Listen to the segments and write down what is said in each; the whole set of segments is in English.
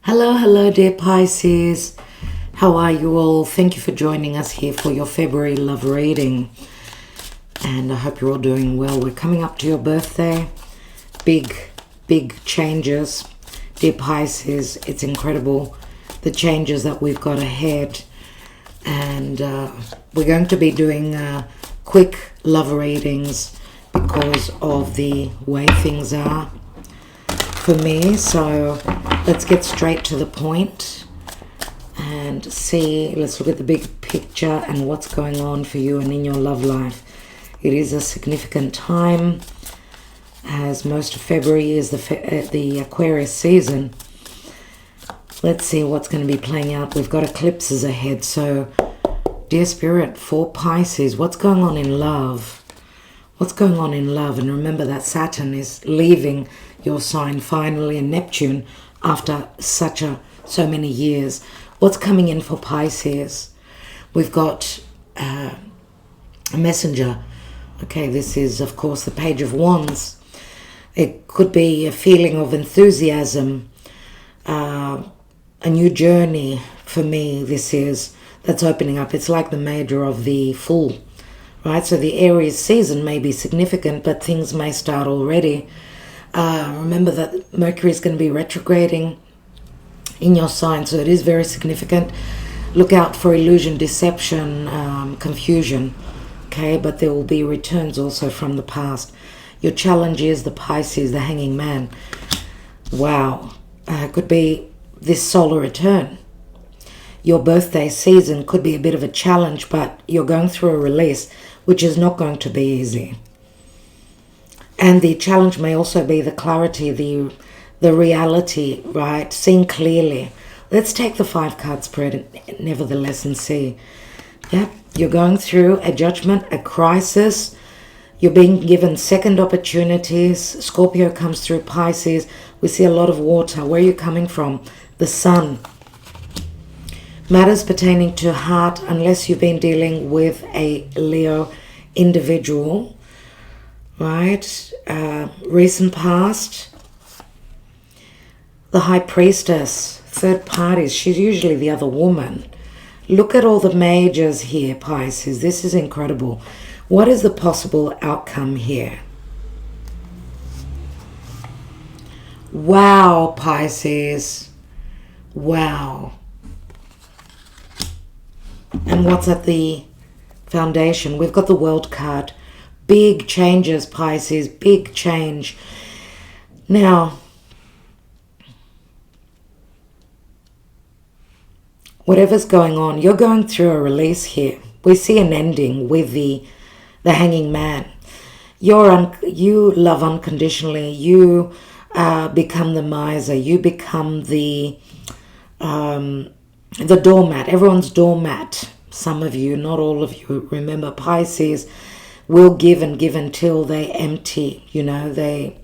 Hello, hello, dear Pisces. How are you all? Thank you for joining us here for your February love reading. And I hope you're all doing well. We're coming up to your birthday. Big, big changes. Dear Pisces, it's incredible the changes that we've got ahead. And we're going to be doing quick love readings because of the way things are for me. So let's get straight to the point and see. Let's look at the big picture and what's going on for you and in your love life. It is a significant time, as most of February is the Aquarius season. Let's see what's going to be playing out. We've got eclipses ahead. So, dear Spirit, for Pisces, what's going on in love? What's going on in love? And remember that Saturn is leaving your sign finally, and Neptune after so many years. What's coming in for Pisces? We've got a messenger. Okay, this is, of course, the Page of Wands. It could be a feeling of enthusiasm, a new journey for me. That's opening up. It's like the major of the Fool, right? So the Aries season may be significant, but things may start already. Remember that Mercury is going to be retrograding in your sign, so it is very significant. Look out for illusion, deception, confusion, okay? But there will be returns also from the past. Your challenge is the Pisces, the Hanging Man. Wow. Could be this solar return. Your birthday season could be a bit of a challenge, but you're going through a release, which is not going to be easy. And the challenge may also be the clarity, the reality, right? Seeing clearly. Let's take the 5 card spread nevertheless and see. Yeah, you're going through a judgment, a crisis. You're being given second opportunities. Scorpio comes through Pisces. We see a lot of water. Where are you coming from? The sun. Matters pertaining to heart, unless you've been dealing with a Leo individual, right? Recent past. The High Priestess, third parties. She's usually the other woman. Look at all the majors here, Pisces. This is incredible. What is the possible outcome here? Wow, Pisces. Wow. And what's at the foundation? We've got the World card. Big changes, Pisces. Big change. Now, whatever's going on, you're going through a release here. We see an ending with the Hanging Man. You love unconditionally. You become the miser. You become the doormat. Everyone's doormat. Some of you, not all of you. Remember, Pisces will give and give until they empty. You know, they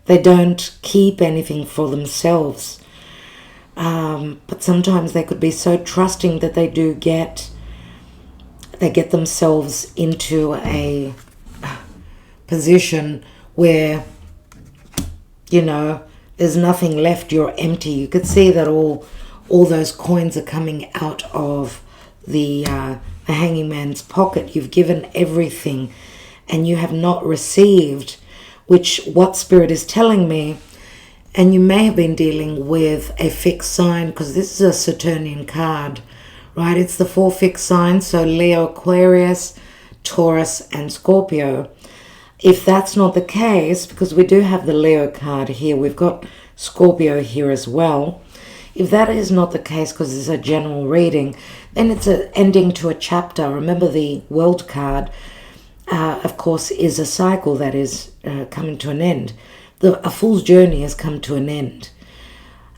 don't keep anything for themselves. But sometimes they could be so trusting that they get themselves into a position where, you know, there's nothing left. You're empty. You could see that all those coins are coming out of the Hanging Man's pocket. You've given everything and you have not received, which what Spirit is telling me. And you may have been dealing with a fixed sign, because this is a Saturnian card, right? It's the 4 fixed signs, so Leo, Aquarius, Taurus, and Scorpio. If that's not the case, because we do have the Leo card here, we've got Scorpio here as well. If that is not the case, because it's a general reading, then it's an ending to a chapter. Remember, the World card, of course, is a cycle that is coming to an end. A fool's journey has come to an end.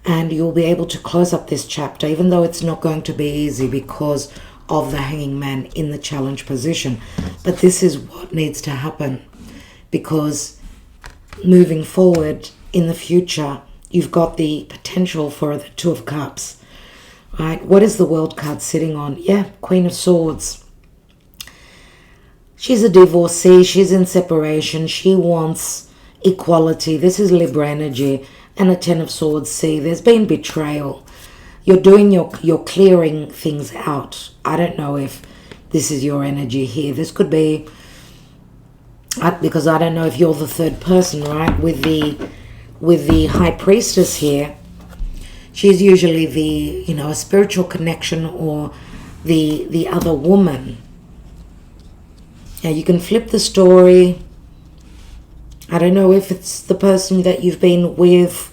And you'll be able to close up this chapter, even though it's not going to be easy because of the Hanging Man in the challenge position. But this is what needs to happen, because moving forward in the future, you've got the potential for the 2 of Cups, right? What is the World card sitting on? Yeah, Queen of Swords. She's a divorcee. She's in separation. She wants equality. This is Libra energy. and a Ten of Swords. See, there's been betrayal. You're clearing things out. I don't know if this is your energy here. This could be, because I don't know if you're the third person, right? With the High Priestess here, she's usually the, a spiritual connection, or the other woman. Now you can flip the story. I don't know if it's the person that you've been with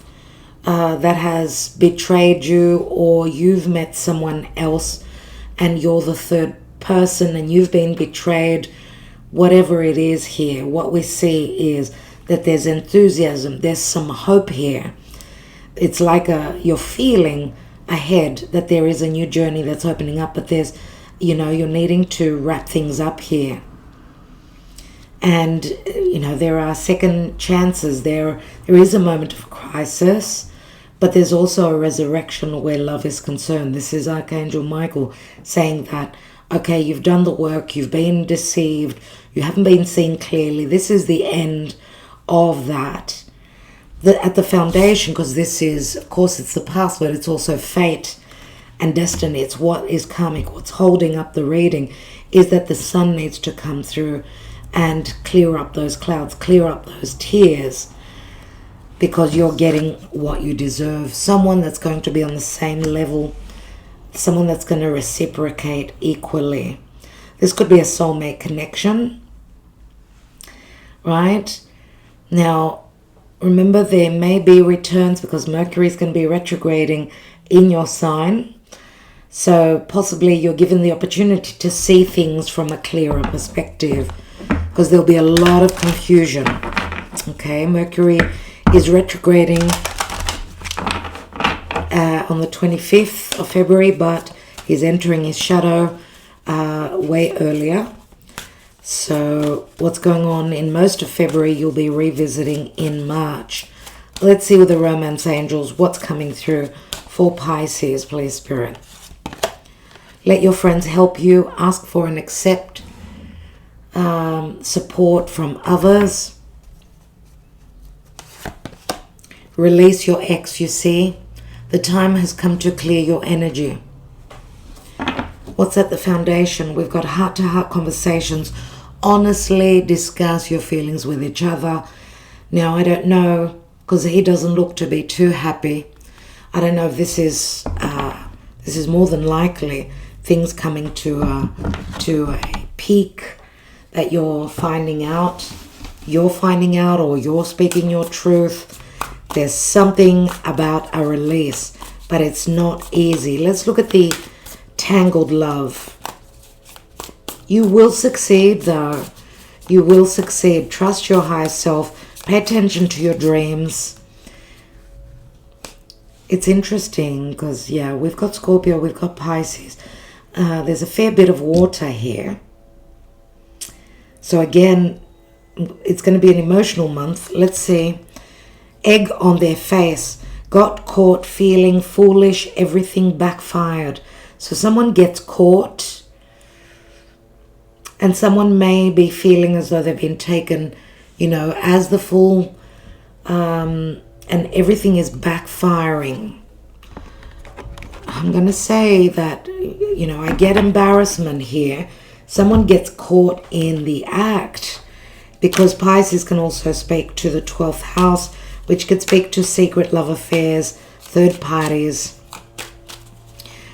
that has betrayed you, or you've met someone else and you're the third person and you've been betrayed. Whatever it is here, what we see is that there's enthusiasm, there's some hope here. It's like you're feeling ahead that there is a new journey that's opening up, but there's, you're needing to wrap things up here. And, there are second chances. There is a moment of crisis, but there's also a resurrection where love is concerned. This is Archangel Michael saying that, okay, you've done the work, you've been deceived, you haven't been seen clearly. This is the end of that. At the foundation, because this is, of course, it's the past, but it's also fate and destiny. It's what is karmic. What's holding up the reading is that the sun needs to come through and clear up those clouds, clear up those tears, because you're getting what you deserve. Someone that's going to be on the same level, someone that's going to reciprocate equally. This could be a soulmate connection, right? Now, remember, there may be returns because Mercury is going to be retrograding in your sign. So possibly you're given the opportunity to see things from a clearer perspective, because there'll be a lot of confusion. Okay, Mercury is retrograding on the 25th of February, but he's entering his shadow way earlier. So what's going on in most of February, you'll be revisiting in March. Let's see with the romance angels what's coming through for Pisces, please, Spirit. Let your friends help you. Ask for and accept support from others. Release your ex, you see. The time has come to clear your energy. What's at the foundation? We've got heart-to-heart conversations. Honestly discuss your feelings with each other. Now, I don't know, because he doesn't look to be too happy. I don't know if this is more than likely things coming to a peak that you're finding out, or you're speaking your truth. There's something about a release, but it's not easy. Let's look at the tangled love. You will succeed, though. You will succeed. Trust your higher self. Pay attention to your dreams. It's interesting because, yeah, we've got Scorpio, we've got Pisces. There's a fair bit of water here. So again, it's going to be an emotional month. Let's see. Egg on their face. Got caught feeling foolish. Everything backfired. So someone gets caught, and someone may be feeling as though they've been taken, as the fool, and everything is backfiring. I'm going to say that, I get embarrassment here. Someone gets caught in the act, because Pisces can also speak to the 12th house, which could speak to secret love affairs, third parties.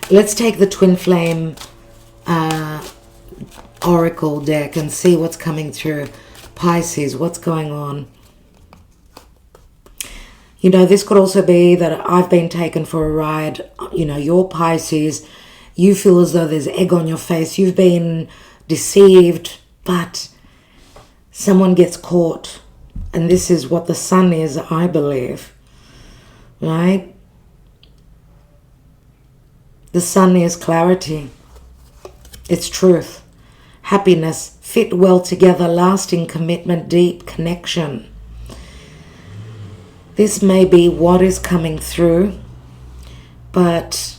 Let's take the Twin Flame Oracle deck and see what's coming through. Pisces, what's going on? This could also be that I've been taken for a ride. You're Pisces. You feel as though there's egg on your face. You've been deceived, but someone gets caught. And this is what the sun is, I believe. Right? The sun is clarity. It's truth. Happiness. Fit well together. Lasting commitment. Deep connection. This may be what is coming through, but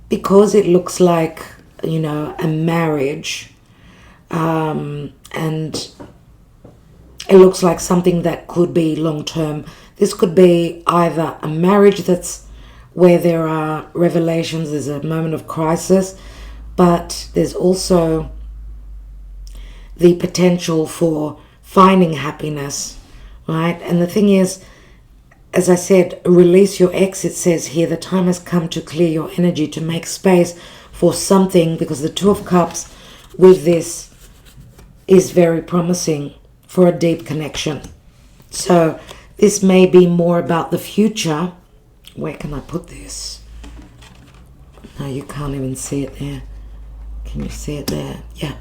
because it looks like, a marriage, and it looks like something that could be long-term, This could be either a marriage that's where there are revelations, there's a moment of crisis, but there's also the potential for finding happiness, right? And the thing is, as I said, release your ex. It says here, the time has come to clear your energy, to make space for something, because the Two of Cups with this is very promising for a deep connection. So this may be more about the future. Where can I put this? No, you can't even see it there. Can you see it there? Yeah.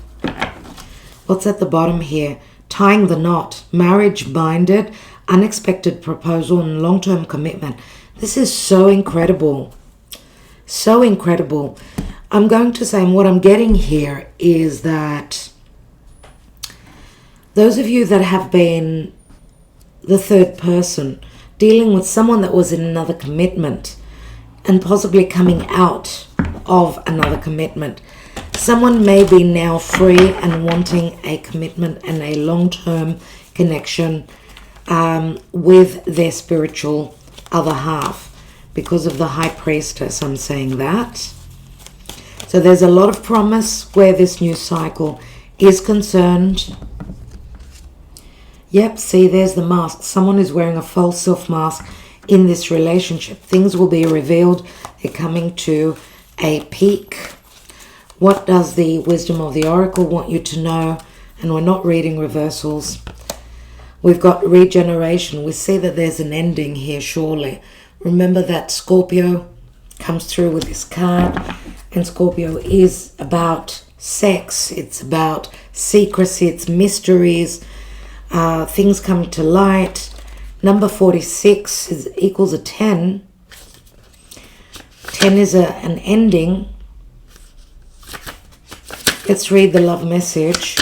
What's at the bottom here? Tying the knot, marriage binded, unexpected proposal, and long-term commitment. This is so incredible. So incredible. I'm going to say, and what I'm getting here is that those of you that have been the third person, dealing with someone that was in another commitment and possibly coming out of another commitment, someone may be now free and wanting a commitment and a long-term connection with their spiritual other half. Because of the High Priestess, I'm saying that. So there's a lot of promise where this new cycle is concerned. Yep, see, there's the mask. Someone is wearing a false self mask in this relationship. Things will be revealed. They're coming to a peak. What does the wisdom of the oracle want you to know? And we're not reading reversals. We've got regeneration. We see that there's an ending here, surely. Remember that Scorpio comes through with this card. And Scorpio is about sex. It's about secrecy. It's mysteries. Things coming to light. Number 46 equals a 10. 10 is an ending. Let's read the love message.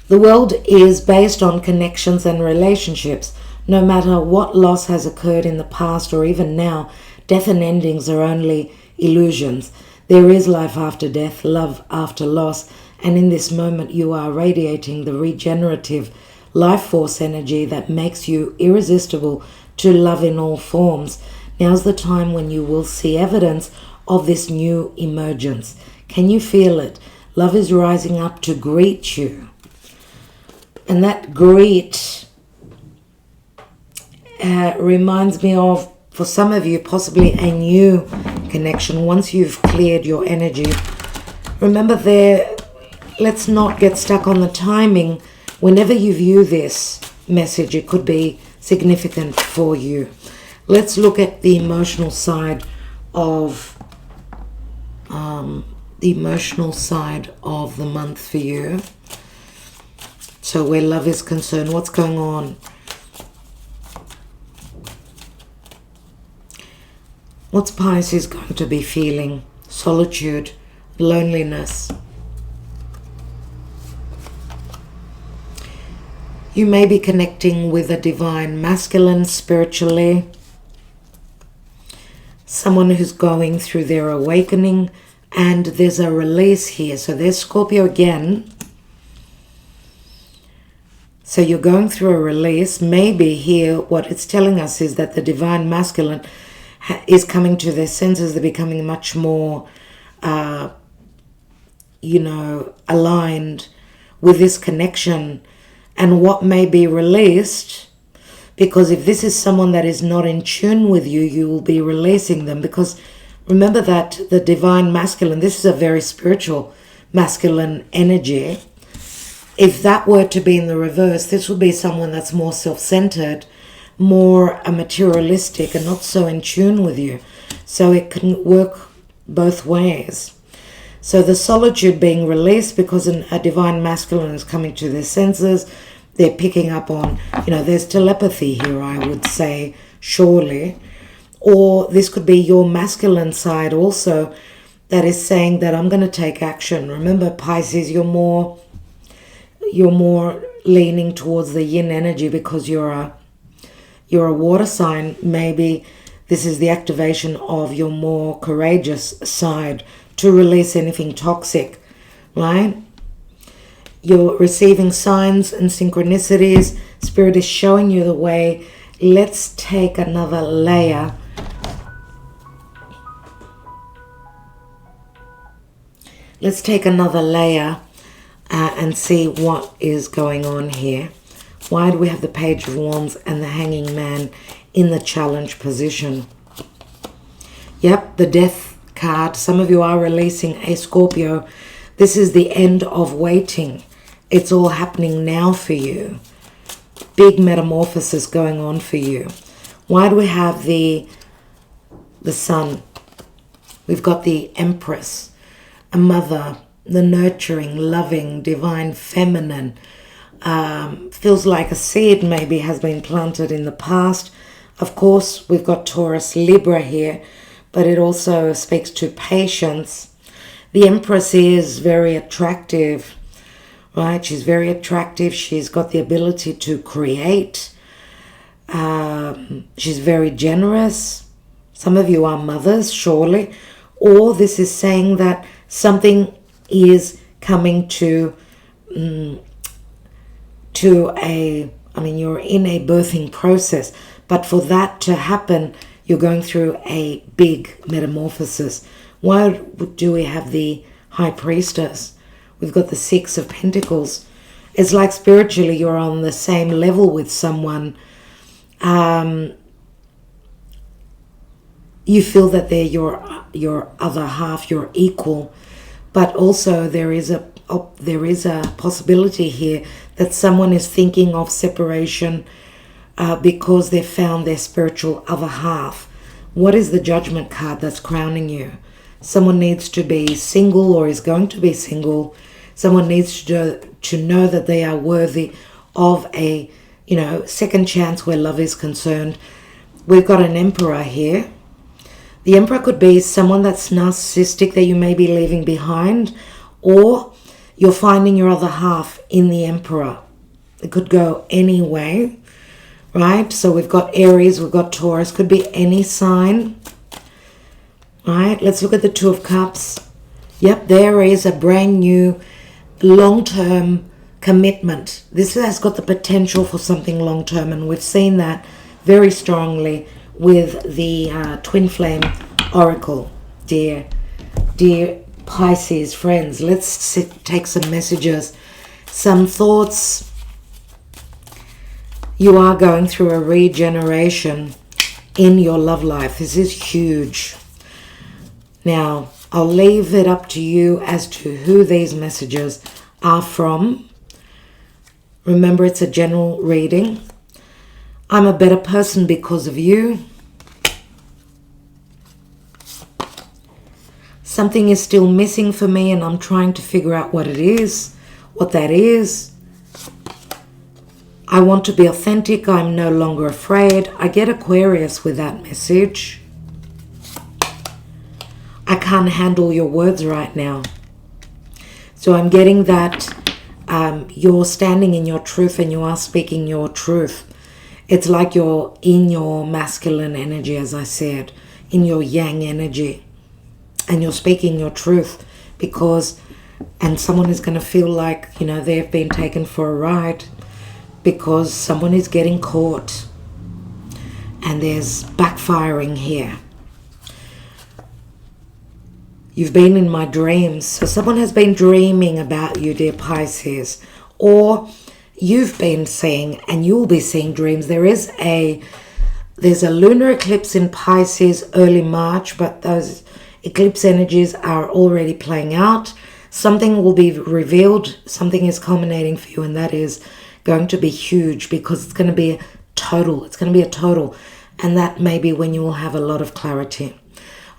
The world is based on connections and relationships. No matter what loss has occurred in the past or even now, death and endings are only illusions. There is life after death, love after loss, and in this moment you are radiating the regenerative life force energy that makes you irresistible to love in all forms. Now's the time when you will see evidence of this new emergence. Can you feel it? Love is rising up to greet you. And that greet reminds me of, for some of you, possibly a new connection once you've cleared your energy. Remember there, let's not get stuck on the timing. Whenever you view this message, it could be significant for you. Let's look at the emotional side of the month for you. So where love is concerned, what's going on? What's Pisces going to be feeling? Solitude, loneliness. You may be connecting with a divine masculine spiritually. Someone who's going through their awakening, and there's a release here. So there's Scorpio again. So you're going through a release. Maybe here what it's telling us is that the divine masculine is coming to their senses. They're becoming much more, aligned with this connection and what may be released. Because if this is someone that is not in tune with you, you will be releasing them. Because remember that the divine masculine, this is a very spiritual masculine energy. If that were to be in the reverse, this would be someone that's more self-centered, more materialistic, and not so in tune with you. So it can work both ways. So the solitude being released because a divine masculine is coming to their senses. They're picking up on, there's telepathy here, I would say, surely. Or this could be your masculine side also that is saying that I'm going to take action. Remember, Pisces, you're more leaning towards the yin energy because you're a water sign. Maybe this is the activation of your more courageous side to release anything toxic, right? You're receiving signs and synchronicities. Spirit is showing you the way. Let's take another layer. Let's take another layer and see what is going on here. Why do we have the Page of Wands and the Hanging Man in the challenge position? Yep, the Death card. Some of you are releasing a Scorpio. This is the end of waiting. It's all happening now for you. Big metamorphosis going on for you. Why do we have the Sun? We've got the Empress, a mother, the nurturing, loving, divine, feminine. Feels like a seed maybe has been planted in the past. Of course, we've got Taurus, Libra here, but it also speaks to patience. The Empress is very attractive, right? She's very attractive. She's got the ability to create. She's very generous. Some of you are mothers, surely. Or this is saying that something is coming to you're in a birthing process, but for that to happen, you're going through a big metamorphosis. Why do we have the High Priestess? We've got the Six of Pentacles. It's like spiritually you're on the same level with someone. You feel that they're your other half, your equal, but also there is a possibility here that someone is thinking of separation because they've found their spiritual other half. What is the Judgment card that's crowning you? Someone needs to be single or is going to be single. Someone needs to know that they are worthy of a second chance where love is concerned. We've got an Emperor here. The Emperor could be someone that's narcissistic that you may be leaving behind, or you're finding your other half in the Emperor. It could go any way, right? So we've got Aries, we've got Taurus, could be any sign. All right, let's look at the Two of Cups. Yep, there is a brand new long-term commitment. This has got the potential for something long-term, and we've seen that very strongly with the Twin Flame Oracle. Dear Pisces friends, let's take some messages, some thoughts. You are going through a regeneration in your love life. This is huge. Now, I'll leave it up to you as to who these messages are from. Remember, it's a general reading. I'm a better person because of you. Something is still missing for me and I'm trying to figure out what that is. I want to be authentic. I'm no longer afraid. I get Aquarius with that message. I can't handle your words right now. So I'm getting that you're standing in your truth and you are speaking your truth. It's like you're in your masculine energy, as I said, in your yang energy. And you're speaking your truth and someone is going to feel like, they've been taken for a ride because someone is getting caught. And there's backfiring here. You've been in my dreams. So someone has been dreaming about you, dear Pisces. Or you've been seeing, and you'll be seeing dreams. There's a lunar eclipse in Pisces early March, but those eclipse energies are already playing out. Something will be revealed. Something is culminating for you, and that is going to be huge because it's going to be a total. It's going to be a total. And that may be when you will have a lot of clarity.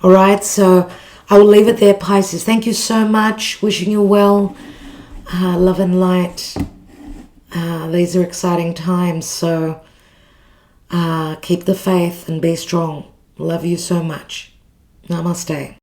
All right, so I will leave it there, Pisces. Thank you so much. Wishing you well. Love and light. These are exciting times, so keep the faith and be strong. Love you so much. Namaste.